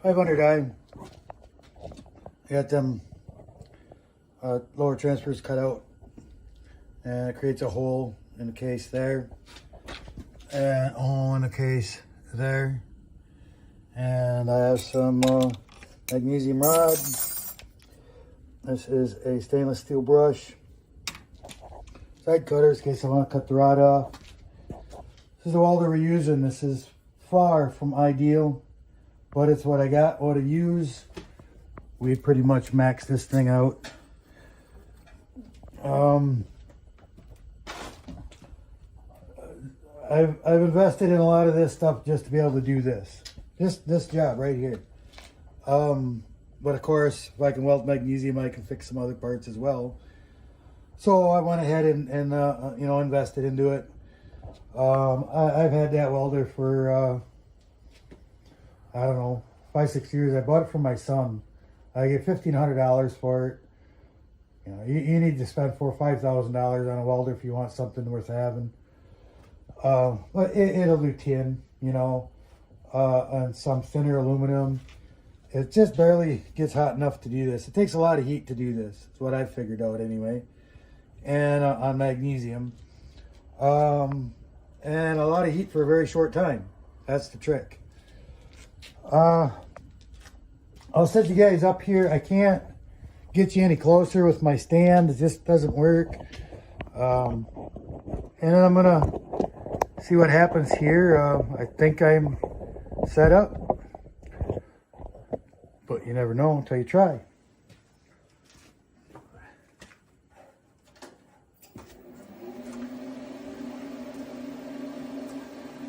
$500 got them lower transfers cut out, and it creates a hole in the case there, and a hole in the case there, and I have some magnesium rod. This is a stainless steel brush, side cutters in case I want to cut the rod off. This is the welder we're using. This is far from ideal, but it's what I got, what I use. We pretty much maxed this thing out. I've invested in a lot of this stuff just to be able to do this job right here. But of course, if I can weld magnesium, I can fix some other parts as well. So I went ahead and you know, invested into it. I've had that welder for I don't know, 5-6 years. I bought it from my son. I get $1,500 for it. You know, you need to spend $4,000 or $5,000 on a welder if you want something worth having. But it'll do tin, you know, and some thinner aluminum. It just barely gets hot enough to do this. It takes a lot of heat to do this. That's what I figured out anyway. And on magnesium. And a lot of heat for a very short time. That's the trick. I'll set you guys up here. I can't get you any closer with my stand. It just doesn't work. And then I'm gonna see what happens here. I think I'm set up, but you never know until you try.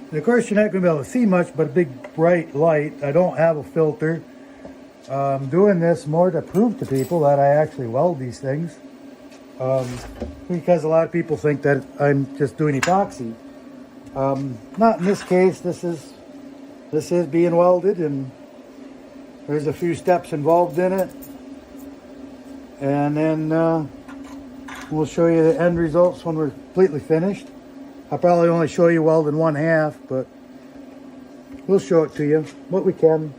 And of course, you're not going to be able to see much but a big bright light. I don't have a filter. I'm doing this more to prove to people that I actually weld these things. Because a lot of people think that I'm just doing epoxy. Not in this case. This is being welded, and there's a few steps involved in it. And then we'll show you the end results when we're completely finished. I'll probably only show you welding one half, but we'll show it to you what we can.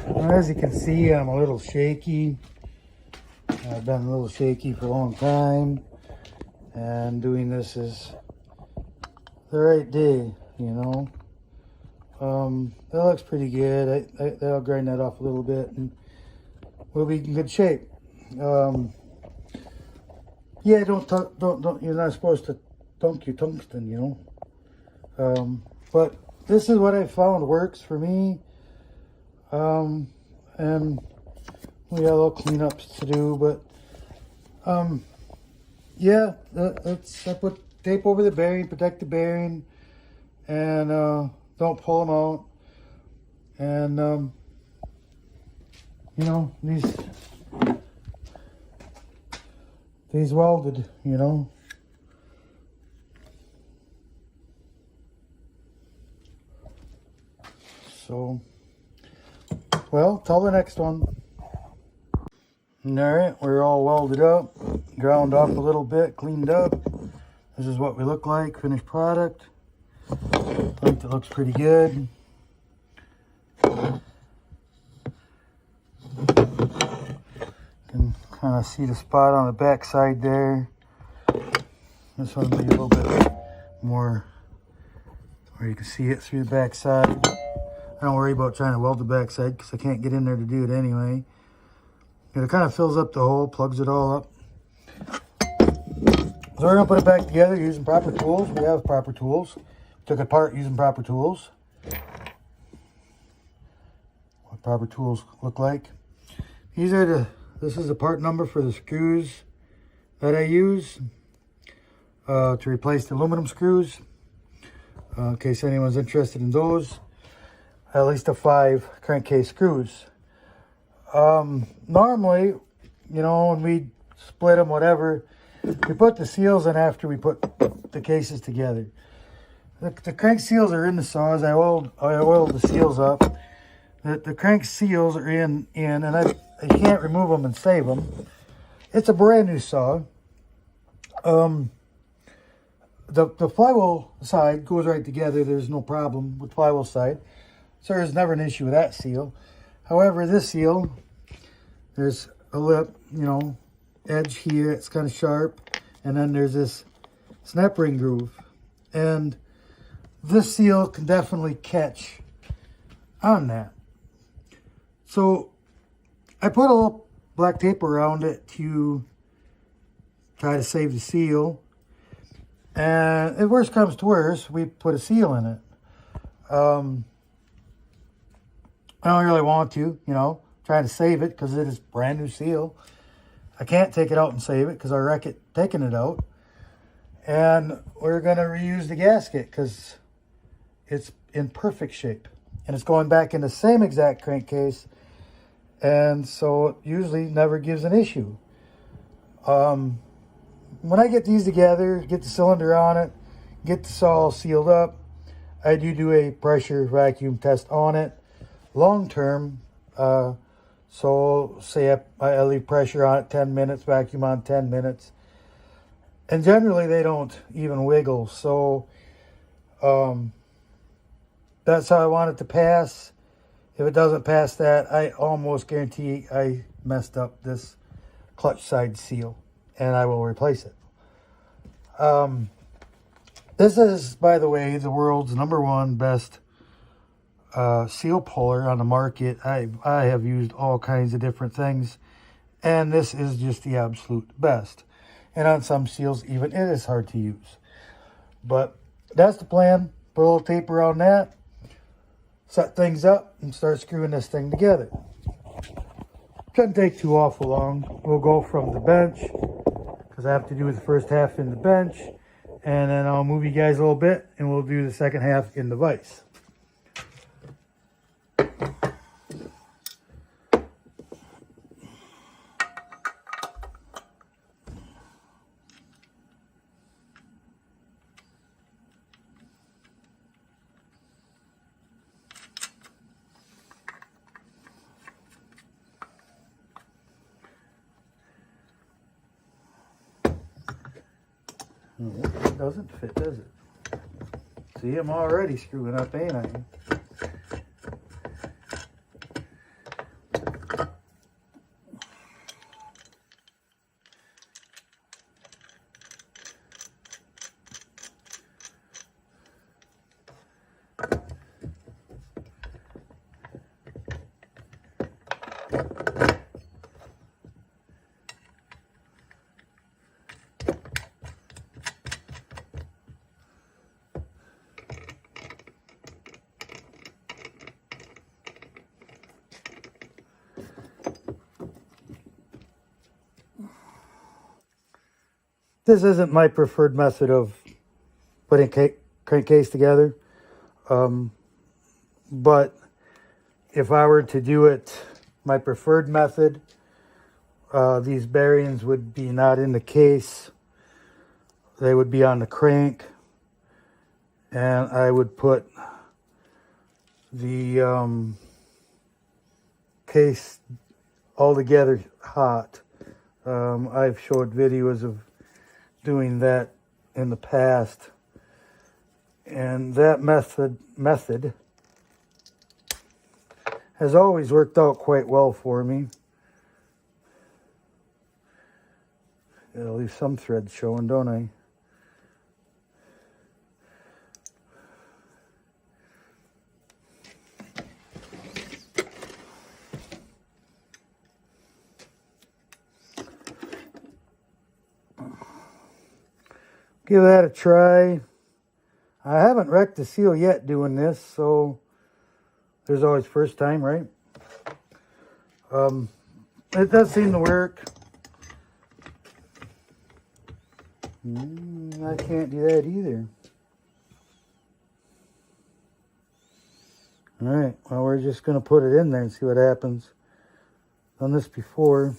And as you can see, I'm a little shaky. I've been a little shaky for a long time, and doing this is the right day, you know. That looks pretty good. I'll grind that off a little bit and we'll be in good shape. Yeah, don't, you're not supposed to dunk your tungsten, you know. But this is what I found works for me. And we got a little cleanups to do, but yeah, I put tape over the bearing, protect the bearing, and don't pull them out. And you know, these welded, you know. So, well, till the next one. Alright, we're all welded up, ground off a little bit, cleaned up. This is what we look like, finished product. I think it looks pretty good. You can kind of see the spot on the back side there. This one will be a little bit more where you can see it through the back side. I don't worry about trying to weld the back side because I can't get in there to do it anyway. And it kind of fills up the hole, plugs it all up. So we're going to put it back together using proper tools. We have proper tools. Took it apart using proper tools. What proper tools look like. This is the part number for the screws that I use to replace the aluminum screws. In case anyone's interested in those. At least 5 crankcase screws. Normally, you know, when we split them, whatever, we put the seals in after we put the cases together. The crank seals are in the saws. I oiled the seals up. The crank seals are in, and I can't remove them and save them. It's a brand new saw. The flywheel side goes right together. There's no problem with flywheel side. So there's never an issue with that seal. However, this seal, there's a lip, you know, edge here. It's kind of sharp. And then there's this snap ring groove. And this seal can definitely catch on that. So I put a little black tape around it to try to save the seal. And if worst comes to worst, we put a seal in it. I don't really want to, you know, try to save it because it is brand new seal. I can't take it out and save it because I wreck it taking it out. And we're going to reuse the gasket because it's in perfect shape. And it's going back in the same exact crankcase. And so it usually never gives an issue. When I get these together, get the cylinder on it, get the saw all sealed up, I do a pressure vacuum test on it. Long term, so say I leave pressure on it 10 minutes, vacuum on 10 minutes. And generally they don't even wiggle. So that's how I want it to pass. If it doesn't pass that, I almost guarantee I messed up this clutch side seal and I will replace it. This is, by the way, the world's #1 best seal puller on the market. I have used all kinds of different things, and this is just the absolute best. And on some seals, even it is hard to use. But that's the plan. Put a little tape around that, set things up, and start screwing this thing together. Shouldn't take too awful long. We'll go from the bench, because I have to do the first half in the bench, and then I'll move you guys a little bit, and we'll do the second half in the vise. It doesn't fit, does it? See, I'm already screwing up, ain't I? This isn't my preferred method of putting crankcase together. But if I were to do it my preferred method, these bearings would be not in the case. They would be on the crank. And I would put the case all together hot. I've showed videos of doing that in the past. And that method has always worked out quite well for me. I'll leave some threads showing, don't I? Give that a try. I haven't wrecked the seal yet doing this, so there's always first time, right? It does seem to work. I can't do that either. Alright, well, we're just going to put it in there and see what happens. Done this before.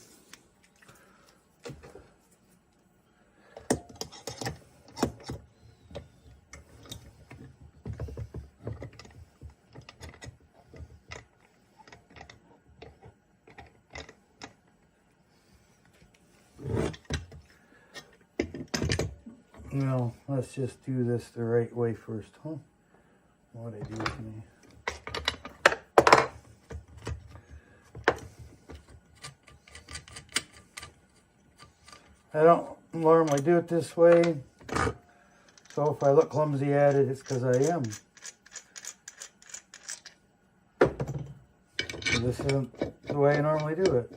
Well, let's just do this the right way first, huh? What'd I do with me? I don't normally do it this way, so if I look clumsy at it, it's because I am. So this isn't the way I normally do it.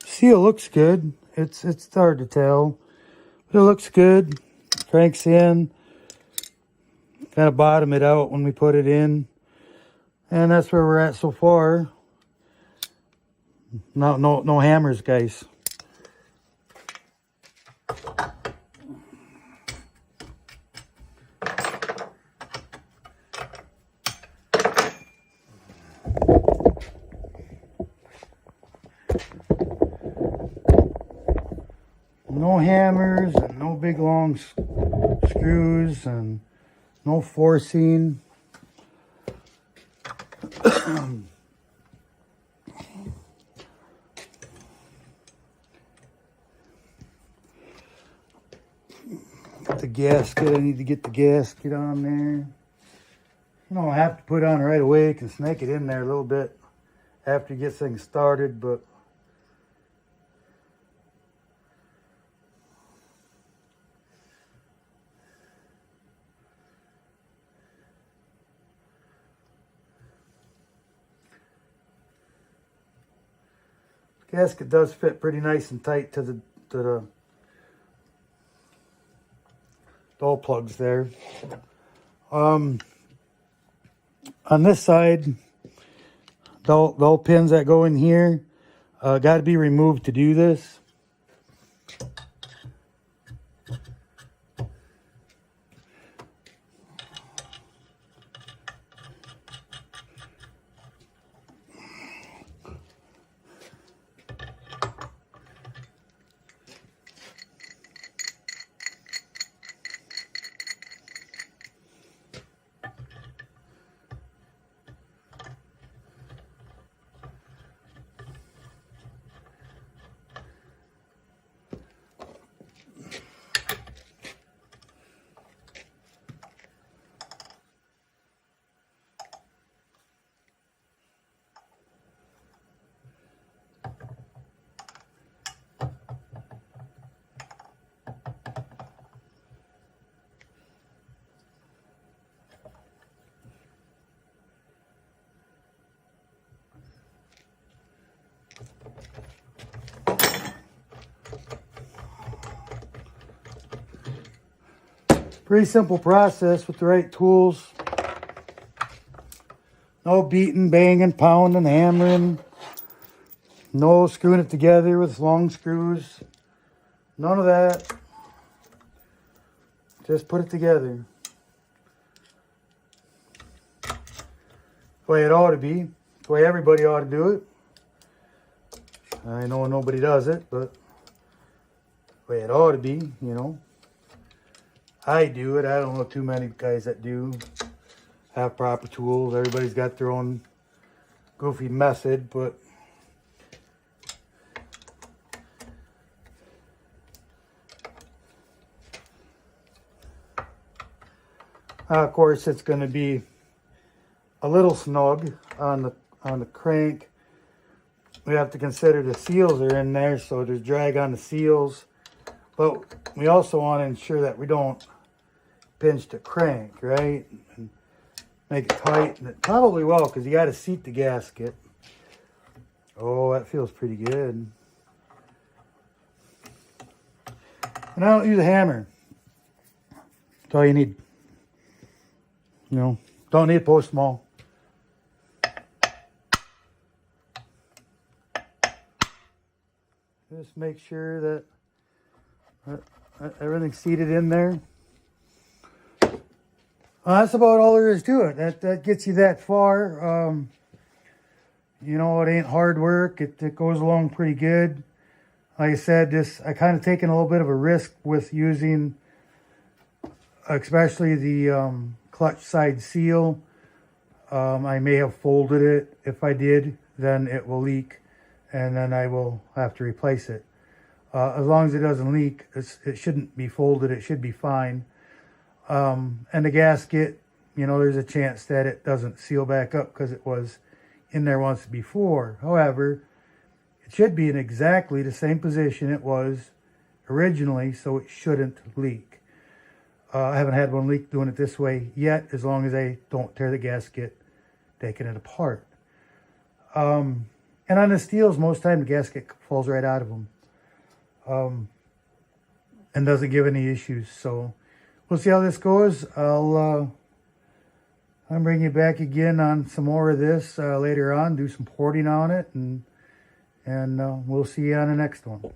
Seal looks good. It's hard to tell, but it looks good. Cranks in. Kind of bottom it out when we put it in, and that's where we're at so far. No hammers, guys. No hammers and no big long screws and no forcing. The gasket, I need to get the gasket on there. You don't have to put it on right away. You can snake it in there a little bit after you get things started, but gasket does fit pretty nice and tight to the door plugs there. On this side, the pins that go in here got to be removed to do this. Pretty simple process with the right tools. No beating, banging, pounding, hammering. No screwing it together with long screws. None of that. Just put it together. The way it ought to be. The way everybody ought to do it. I know nobody does it, but the way it ought to be, you know. I do it. I don't know too many guys that do have proper tools. Everybody's got their own goofy method, but of course it's going to be a little snug on the crank. We have to consider the seals are in there, so there's drag on the seals, but we also want to ensure that we don't pinch the crank, right? And make it tight, and it probably will, because you got to seat the gasket. Oh, that feels pretty good. And I don't use a hammer. That's all you need. You know, don't need a post small. Just make sure that everything's seated in there. That's about all there is to it. That gets you that far. You know, it ain't hard work. It goes along pretty good. Like I said, I kind of taken a little bit of a risk with using, especially the clutch side seal. I may have folded it. If I did, then it will leak, and then I will have to replace it. As long as it doesn't leak, it shouldn't be folded. It should be fine. And the gasket, you know, there's a chance that it doesn't seal back up because it was in there once before. However, it should be in exactly the same position it was originally, so it shouldn't leak. I haven't had one leak doing it this way yet, as long as I don't tear the gasket taking it apart. And on the steels, most time the gasket falls right out of them and doesn't give any issues. So we'll see how this goes. I'll bring you back again on some more of this later on, do some porting on it, and we'll see you on the next one.